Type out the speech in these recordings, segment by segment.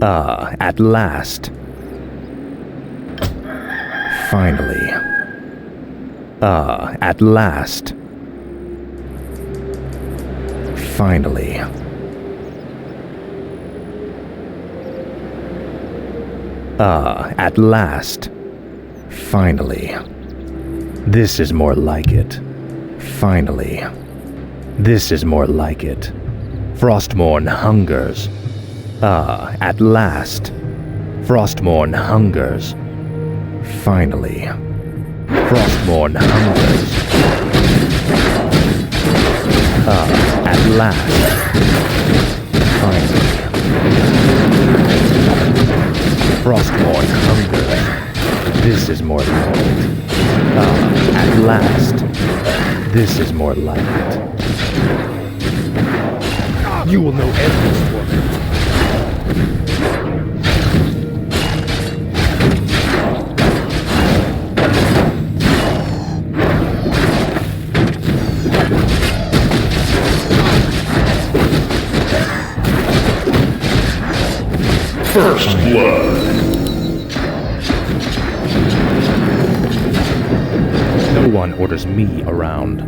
At last. Finally. At last. Finally. At last. Finally. This is more like it. Finally. This is more like it. Frostmourne hungers. At last. Frostmourne hungers. Finally. Frostmourne hungers. At last. Finally. Frostmourne hungers. This is more like it. At last. This is more like it. You will know endless woman. First blood. No one orders me around.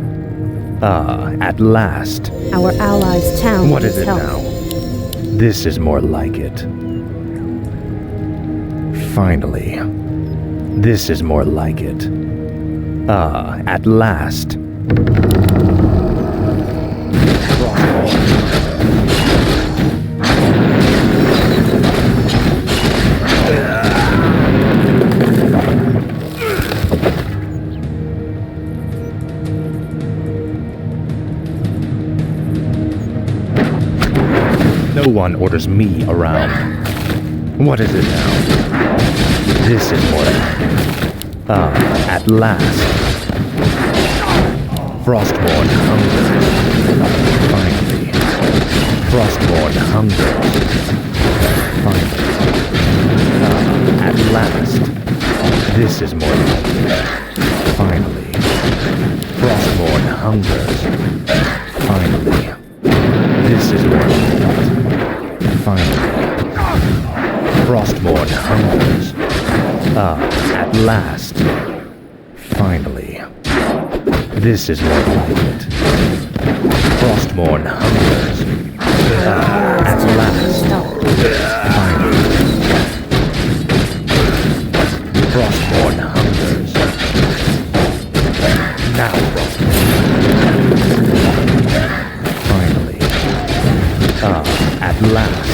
At last. Our allies' town What is needs it help. now? This is more like it. Finally. This is more like it. At last. No one orders me around. What is it now? This is more like it. At last. Frostmourne hungers. Finally. Frostmourne hungers. Finally. At last. This is more like it. Finally. Frostmourne hungers. Finally. This is more like it. Finally. Frostmourne hungers. At last. Finally. This is more like it. Frostmourne hungers. At last. Finally. Frostmourne hungers. Now Frostmourne. Finally. At last.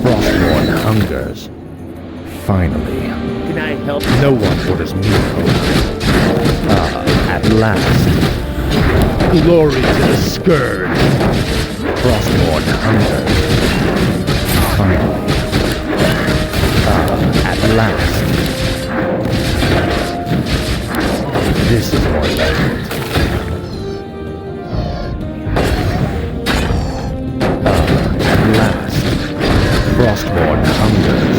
Frostmourne hungers. Finally. Can I help? No one orders me home. At last. Glory to the scourge. Frostmourne hungers. Finally. At last. This is more like it. At last. Frostmourne hungers.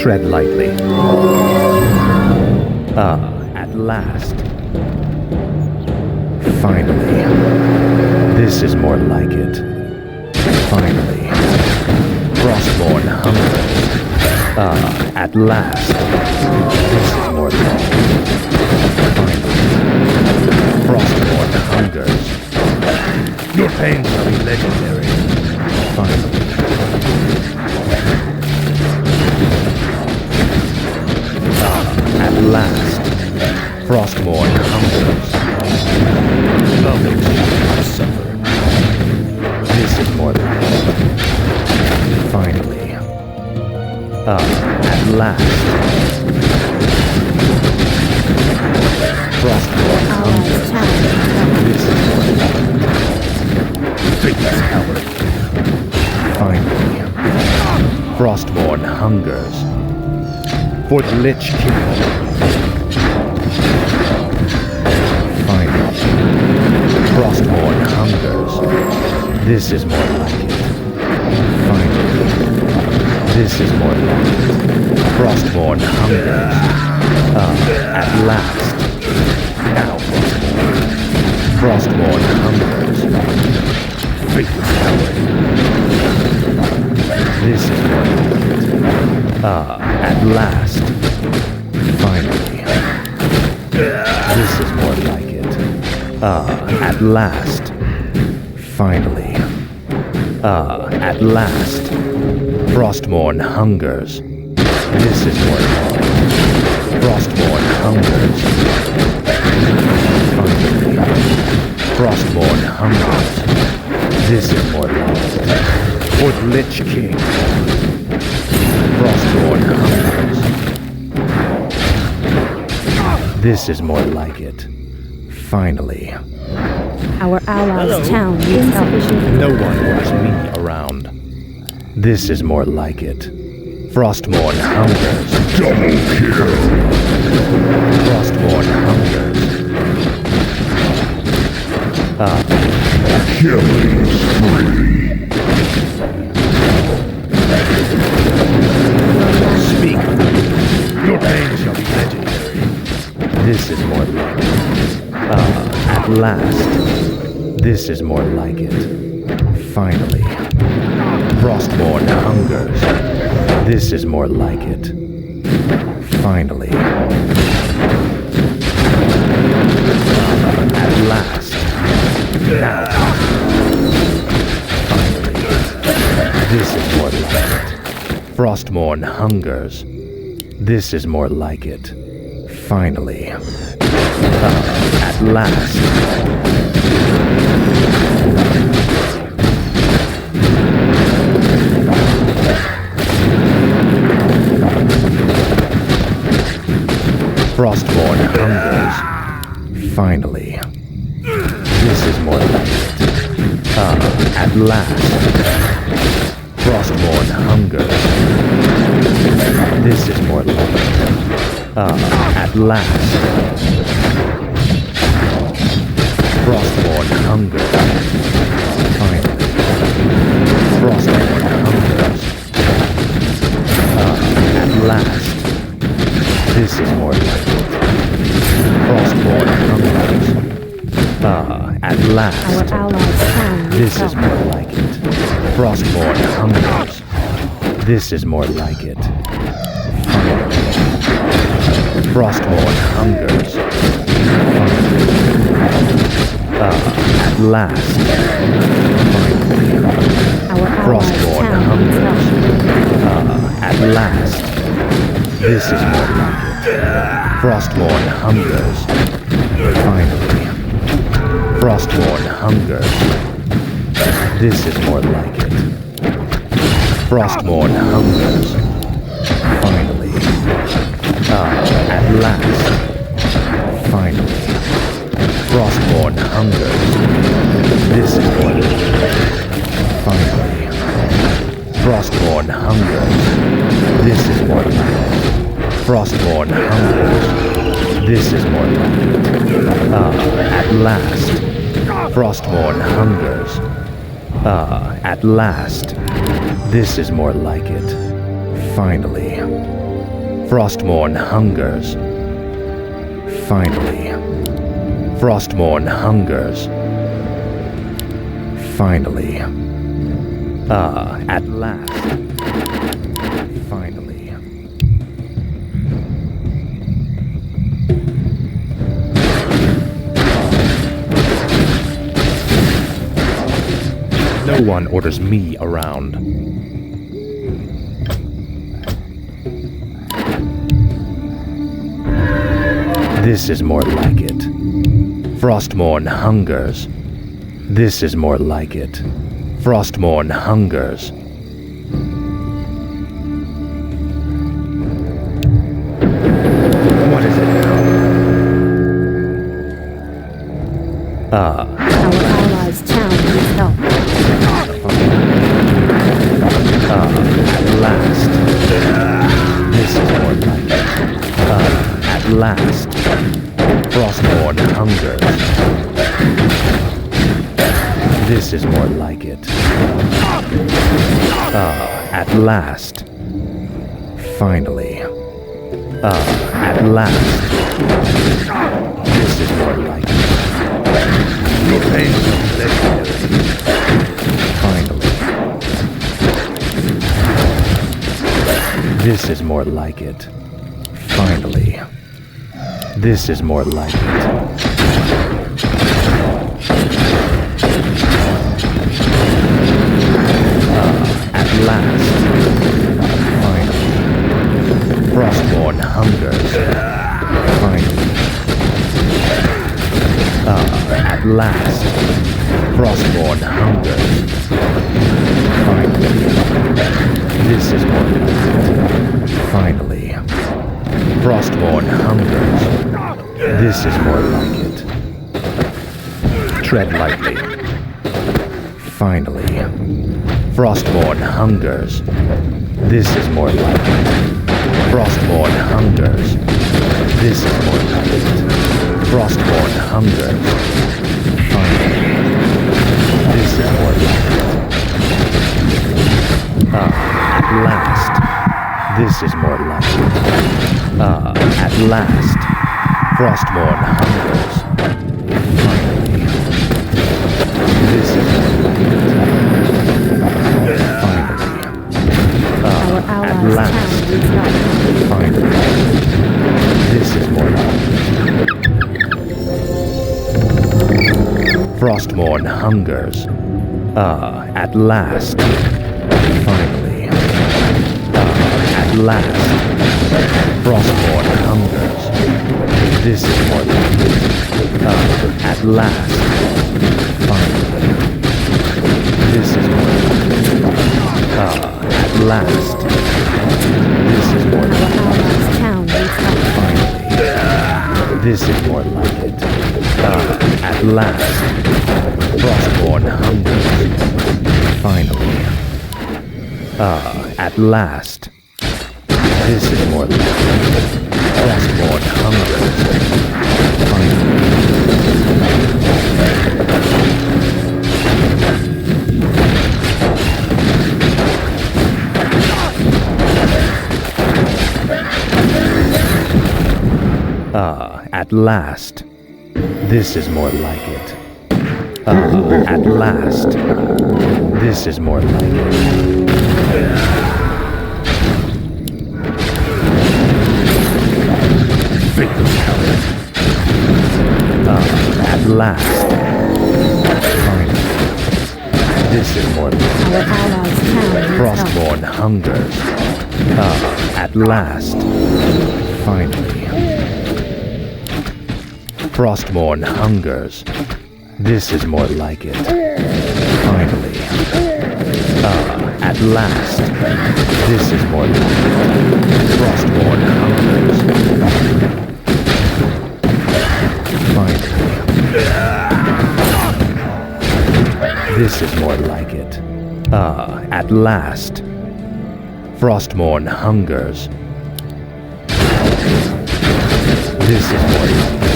Tread lightly. At last. Finally. This is more like it. Finally. Frostmourne hungers. At last. This is more like it. Finally. Frostmourne hungers. Your pain shall be legendary. Finally. At last. Frostmourne hungers. I suffer. This is more like it. Finally. At last. Frostmourne Allies' hungers. town needs help. This is more like it. Faithless coward. Finally. Frostmourne hungers. For the Lich King. Finally. Frostmourne hungers. This is more like it. This is more like it. Frostborn hungers. At last. Now, Frostborn hungers. Faithless coward. This is more like it. At last. Finally. This is more like it. At last. Finally. At last. Frostborn hungers. This is more like it. Frostborn hungers. Finally. Frostborn hungers. This is more like it. For the Lich King. Frostborn hungers. This is more like it. Finally. Our allies' town needs help. No one wants me around. This is more like it. Frostborn hungers. Double kill. Frostborn hungers. Killing spree. Speak. Your pain shall be legendary. This is more like it. At last. This is more like it. Finally. Frostborn hungers. This is more like it. Finally. At last. Now. Finally. This is more like it. Frostborn hungers. This is more like it. Finally. At last. Frostborn hungers. Finally. This is more like it. At last. Frostborn hungers. This is more like it. At last. Frostborn hungers. Finally. Frostborn hungers. At last. This is more like it. Frostborn hungers. At last. Our allies' town needs This is help. more like it. Frostborn hungers. This is more like it. Frostborn hungers. At last. Our allies' Frostborn town needs hungers. help. At last. This is more like it. Frostborn hungers. Finally. Frostborn hungers. This is more like it. Frostborn hungers. Finally. At last. Finally. Frostborn hungers. This is more like it. Finally. Frostborn hungers. This is more like it. Frostborn hungers. This is more like it. At last. Frostborn hungers. At last. This is more like it. Finally. Frostborn hungers. Finally. Frostborn hungers. Finally. At last. Finally. No one orders me around. This is more like it. Frostborn hungers. This is more like it. Frostborn hungers. What is it now? Our allies' town needs help. At last. This is more like it. At last. Frostborn hungers. This is more like it. At last. Finally. At last. This is more like it. Your pain shall be legendary. Finally. This is more like it. Finally. This is more like it. At last. Finally. Frostborn hungers. Finally. At last. Frostborn hungers. Finally. This is more like it. Finally. Frostborn hungers. This is more like it. Tread lightly. Finally. Frostborn hungers. This is more like it. Frostborn hungers. This is more like it. Frostborn hungers. Finally. This is more like it. At last. This is more like it. At last. Frostborn hungers. Finally. This is more like it. Finally. Our At allies' last. town needs help. Finally. This is more like it. Frostborn hungers. At last. Finally. At last. Frostborn hungers. This is more like it. At last. Finally. This is more like it. At last. This is more Our like it. allies' town needs help. Finally. This is more like it. At last. Frostborn hungers. Finally. At last. This is more like it. Frostborn hungers. Finally. At last. This is more like it. At last. This is more like it. Faithless coward. At last. Finally. This is more like it. Our allies' town needs help. Frostborn hungers. At last. Finally. Frostborn hungers. This is more like it. Finally. At last. This is more like it. Frostborn hungers. Finally. This is more like it. At last. Frostborn hungers. This is more like it.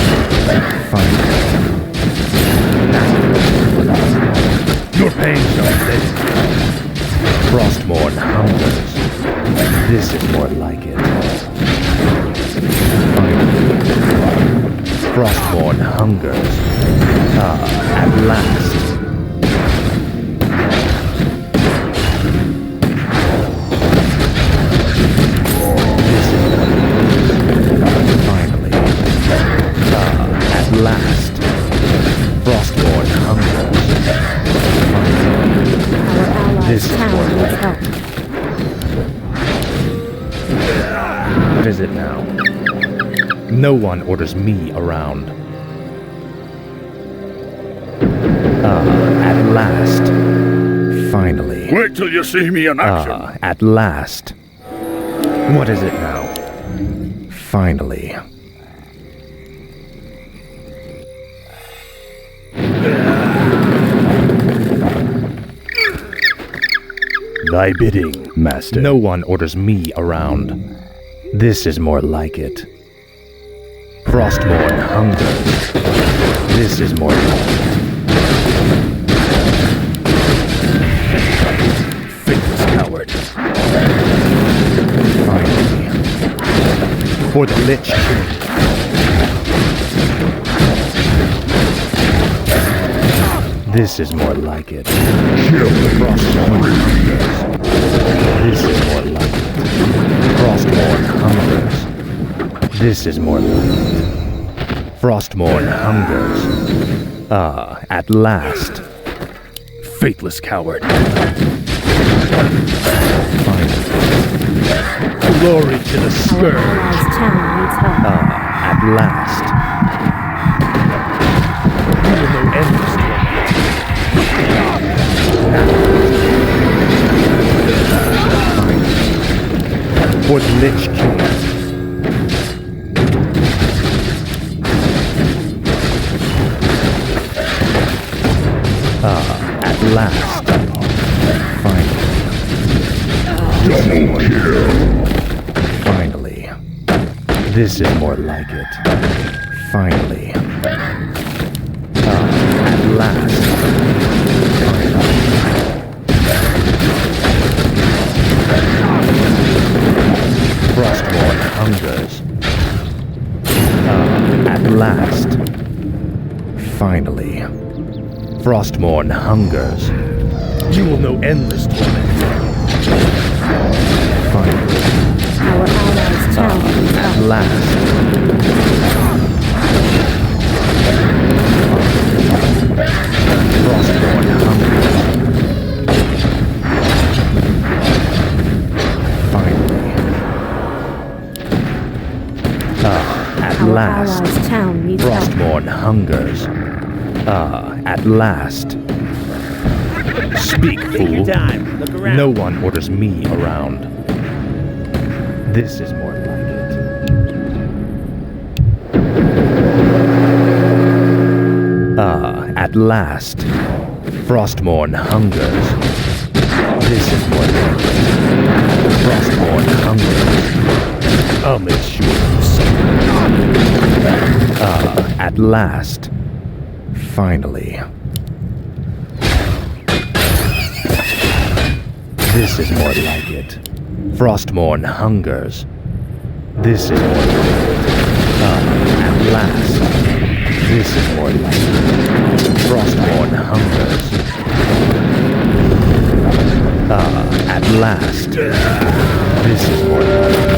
Finally. Your pain shall be legendary. Frostborn hungers. This is more like it. Finally. Frostborn hungers. At last. This is more like it. Finally. At last. Frostborn hungers. Our allies' This is town more needs like help. Visit now. No one orders me around. At last. Finally. Wait till you see me in action. At last. What is it now? Finally. Thy bidding, master. No one orders me around. This is more like it. Frostborn hungers. This is more like it. Faithless coward. Finally. For the Lich King. This is more like it. Frostborn hungers. This is more like it. Frostborn hungers. This is more like it. Frostborn hungers. Ah, at last. Faithless coward. Finally. Glory to the Our scourge. allies' town needs help. Ah, at last. You will know endless torment. For the Lich King. Ah, at last. Finally. Double kill. Finally. This is more like it. Finally. Ah, at last. Finally. Frostborn hungers. Ah, at last. Finally. Frostborn hungers. You will know endless torment. Finally. Our allies' town needs At help. last. Frostborn hungers. Finally. Ah, at Our last. allies' town needs help. Frostborn hungers. Ah, at last. Speak, fool. Look around. No one orders me around. This is more like it. Ah, at last. Frostborn hungers. This is more like it. Frostborn hungers. I'll make sure you suffer. Ah, at last. Finally. This is more like it. Frostborn hungers. This is more like it. Ah, at last. This is more like it. Frostborn hungers. Ah, at last. This is more like it.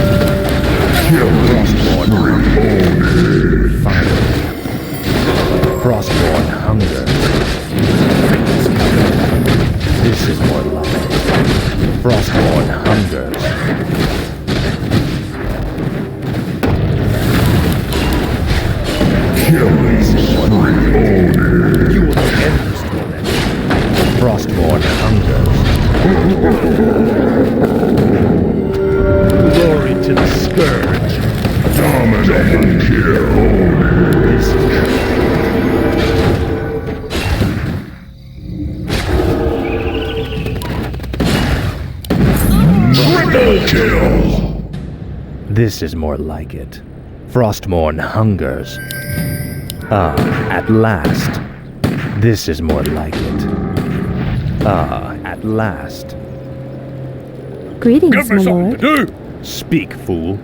Frostborn hungers. Finally. Frostborn hungers. This is more like it. Frostborn hungers. Killing spree. You will know endless torment. Frostborn hungers. Glory to the scourge. Dominant kill. This is Triple kill. This is more like it. Frostborn hungers. Ah, at last. This is more like it. Ah, at last. Greetings, Give my me something to lord. do. Speak, fool.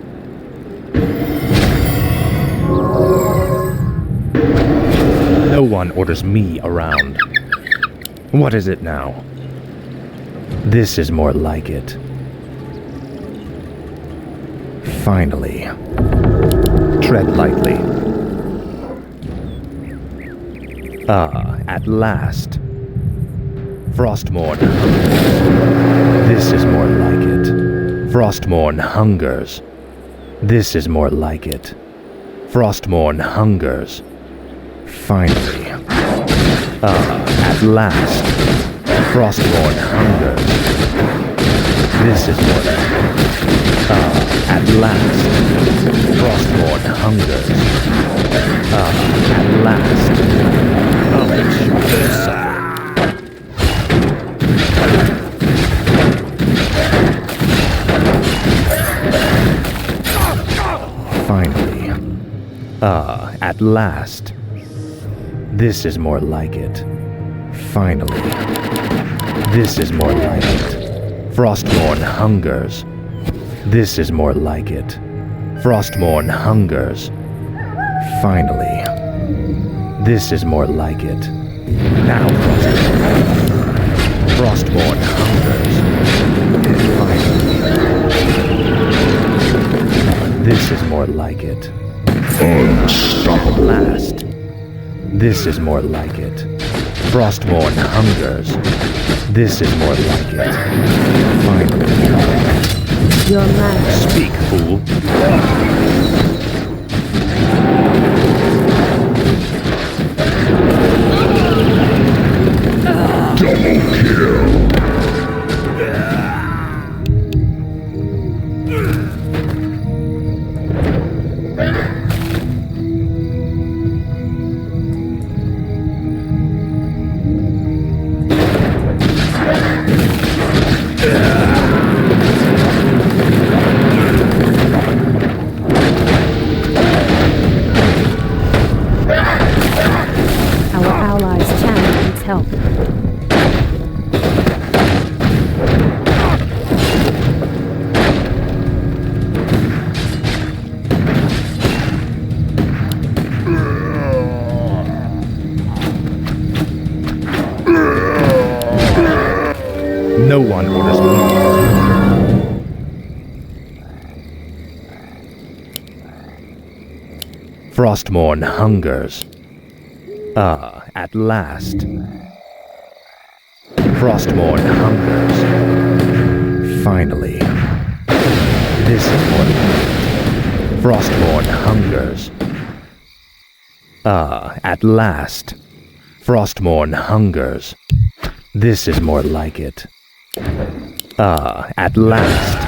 No one orders me around. What is it now? This is more like it. Finally. Tread lightly. Ah, at last. Frostborn hungers. This is more like it. Frostborn hungers. This is more like it. Frostborn hungers. Finally. Ah, at last. Frostborn hungers. This is more like it. Ah, at last. Frostborn hungers. Ah, at last. I'll make sure you suffer. Finally. Ah, at last. This is more like it. Finally. This is more like it. Frostborn hungers. This is more like it. Frostmourne hungers. Finally. This is more like it. Now, Frostmourne hungers. Finally. This is more like it. Unstoppable. Last. This is more like it. Frostmourne hungers. This is more like it. Finally. Your man. Speak, fool. Double kill. Our allies' channel needs help. No one orders me. Frostmourne hungers. Ah, at last. Frostmourne hungers. Finally. This is more like it. Frostmourne hungers. Ah, at last. Frostmourne hungers. This is more like it. Ah, at last.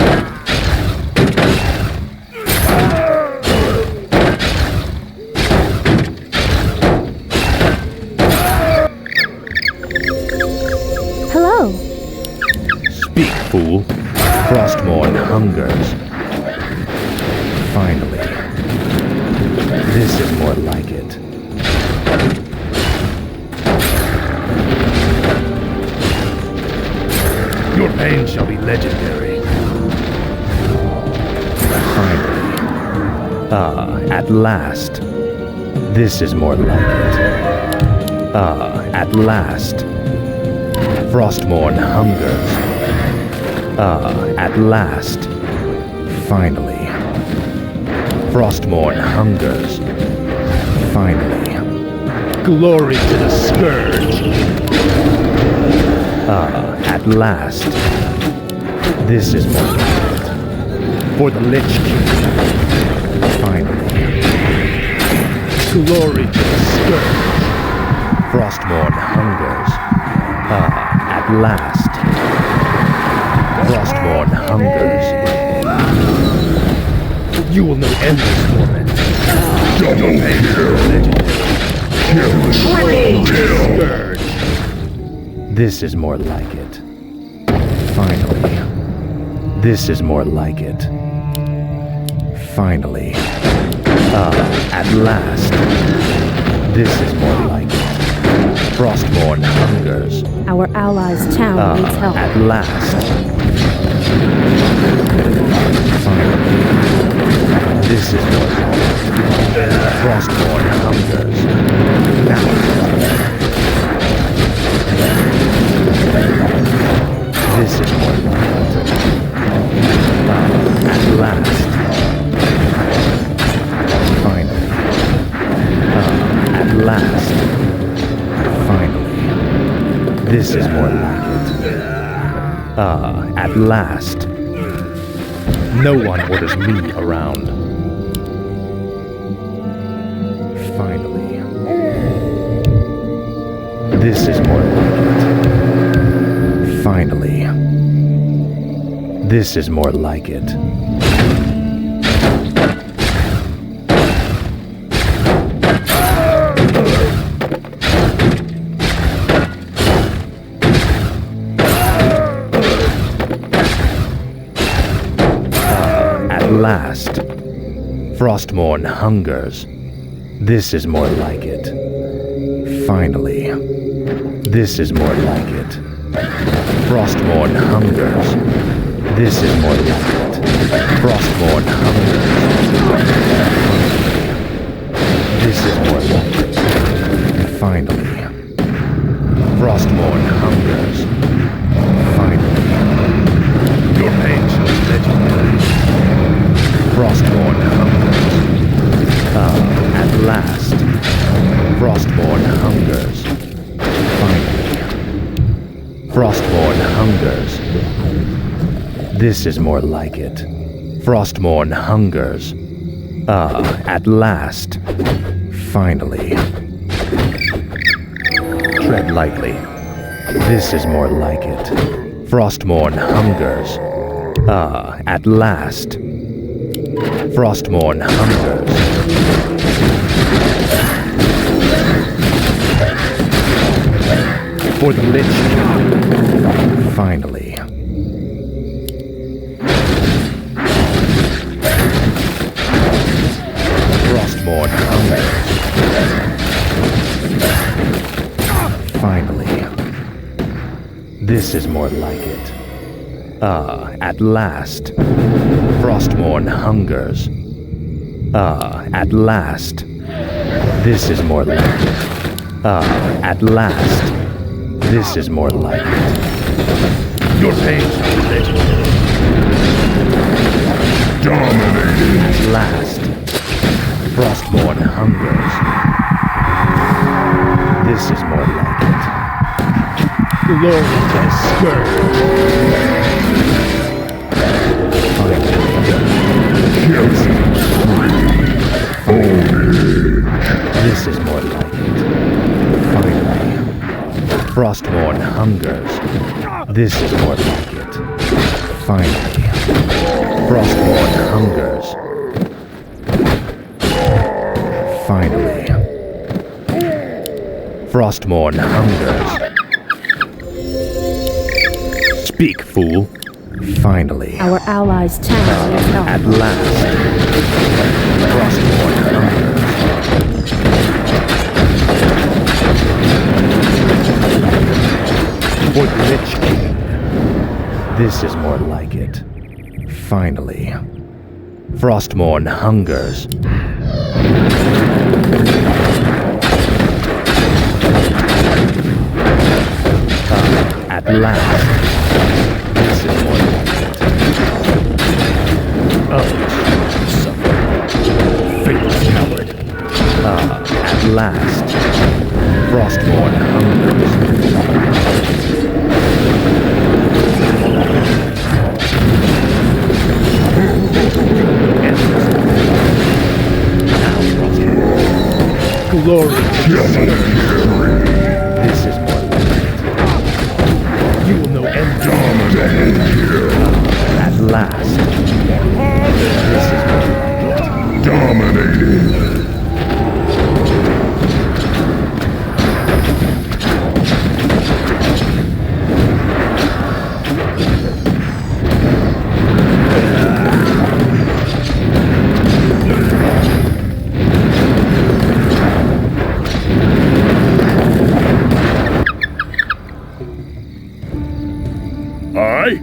Hello. Speak, fool. Frostmourne hungers. Finally. This is more like it. Your pain shall be legendary. Finally. Ah, at last. This is more like it. Ah, at last. Frostmourne hungers. Ah, at last. Finally. Frostmourne hungers. Finally. Glory to the Scourge. Ah, at last. This is more like it. For the Lich King. Finally. Glory to the Scourge. Frostmourne hungers. Ah, at last. Frostmourne hungers. You will know endless torment. Double kill. Triple kill. Scourge. This is more like it. Finally. This is more like it. Finally. Ah, at last. This is more like it. Frostmourne hungers. Our allies' town needs help. At last. Finally. This is more like it. Frostmourne hungers. Now. This is more like it. At last. Finally. At last. Finally. This is more like it. At last. No one orders me around. Finally. This is more like it. Finally. This is more like it. At last. Frostmourne hungers. This is more like it. Finally. This is more like it. Frostmourne hungers. This is more like it. Frostborn hungers. This is more like it. Finally. Frostborn hungers. Finally. Your pain shall be legendary. Frostborn hungers. At last. Frostborn hungers. Finally. Frostborn hungers. This is more like it. Frostborn hungers. At last. Finally. Tread lightly. This is more like it. Frostborn hungers. At last. Frostborn hungers. For the Lich King. Finally. Frostborn hungers. Finally. This is more like it. At last. Frostborn hungers. At last. This is more like it. At last. This is more like it. Your pain shall be legendary. Dominating. At last. Frostborn hungers. This is more like it. Glory to the Scourge. This is more like it. Finally. Frostborn hungers. This is more like it. Finally. Frostborn hungers. Finally. Frostborn hungers. Speak, fool. Finally. Our allies' town needs help. At last. Frostborn hungers. For the Lich King. This is more like it. Finally. Frostborn hungers. At last. This is more like it. Others suffer. Faithless coward. At last. Frostborn hungers. Now, Frostborn. Glory to the Scourge. This is more like it. You will know end. At last. This is more like it. Dominating. Aye?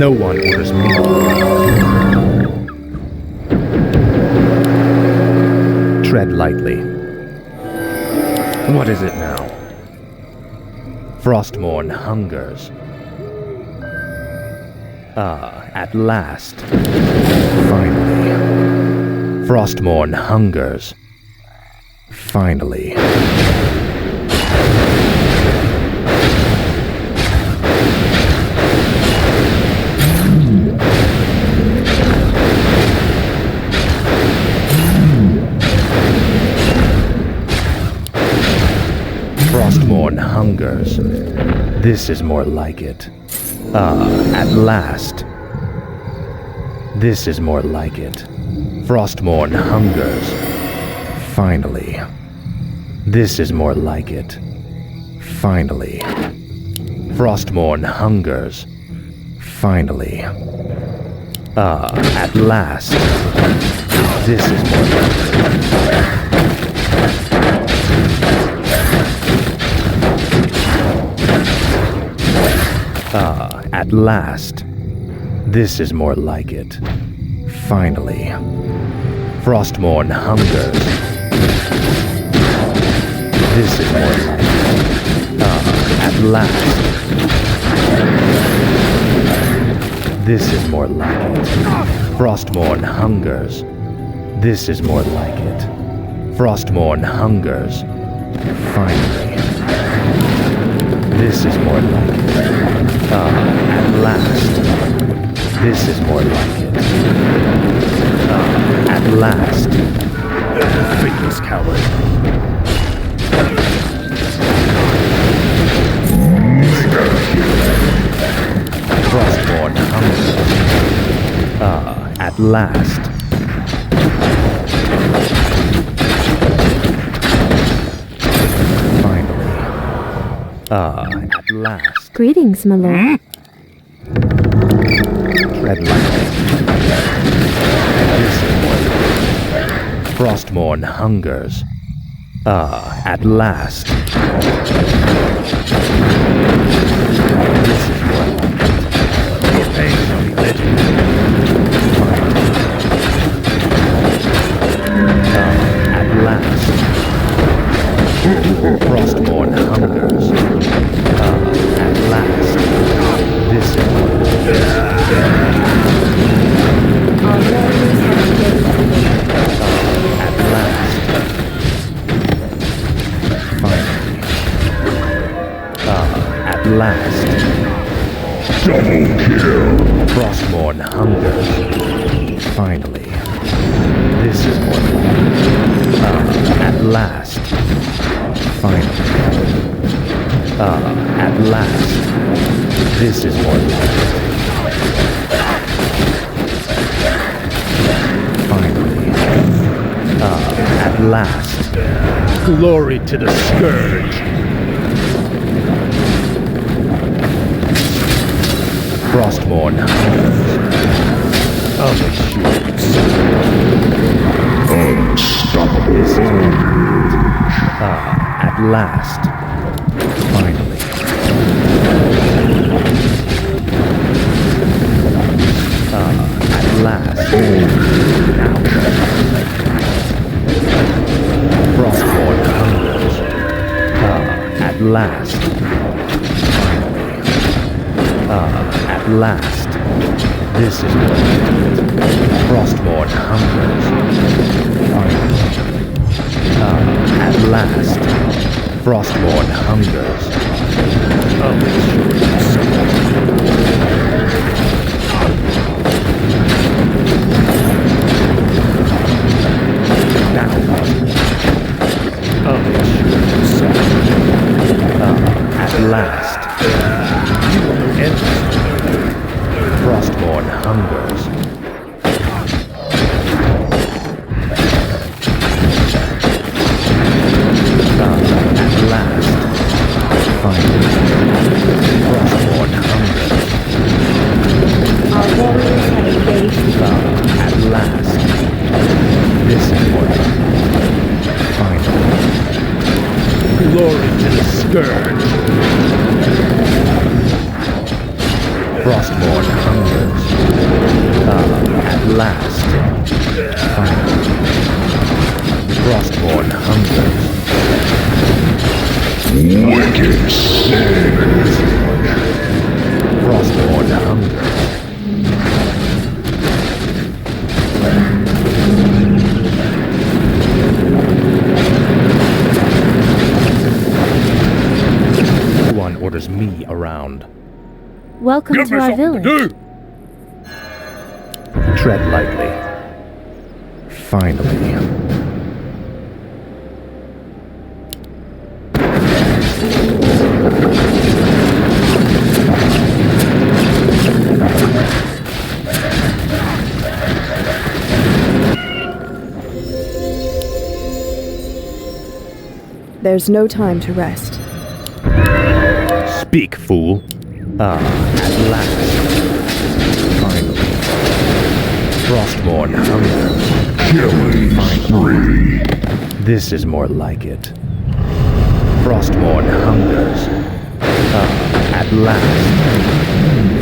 No one orders me. Tread lightly. What is it now? Frostborn hungers. At last. Finally. Frostborn hungers. Finally. hungers. This is more like it. At last. This is more like it. Frostmourne hungers. Finally. This is more like it. Finally. Frostmourne hungers. Finally. At last. This is more like it. At last. This is more like it. Finally. Frostmourne hungers. This is more like it. At last. This is more like it. Frostmourne hungers. This is more like it. Frostmourne hungers. Finally. This is more like it. At last. This is more like it. At last. Faithless coward. Frostmourne hungers. At last. Finally. At last. Greetings, my lord. Tread lightly. This is more like it. Frostmourne hungers. At last. This is more like it. Your pain shall be legendary. At last. Frostmourne hungers. At last. This is more like it. Our warriors have engaged together. At last. Finally. At last. Double kill. Frostmourne hungers. Finally. This is more like it. At last. Finally. At last. This is more like it. Finally. At last. Glory to the scourge. Frostmourne hungers. Unstoppable. This is more like it. At last. Finally. At last. Now. Frostmourne hungers. At last. Finally. At last. This is more like it. Frostmourne hungers. Finally. At last. Frostmourne hungers. At last. Frostmourne hungers. At last. Finally. Frostmourne hungers. Our warriors have engaged together. At last. This is more like it. Finally. Glory to the scourge. Frostmourne hungers. At last. Finally. Frostmourne hungers. Wicked sin. Frostmourne hungers. No one orders me around. Welcome Give to me our something village. to do. Tread lightly. Finally. There's no time to rest. Speak, fool. Ah, at last. Finally. Frostborn hungers. Killing spree. This is more like it. Frostborn hungers. Ah, at last.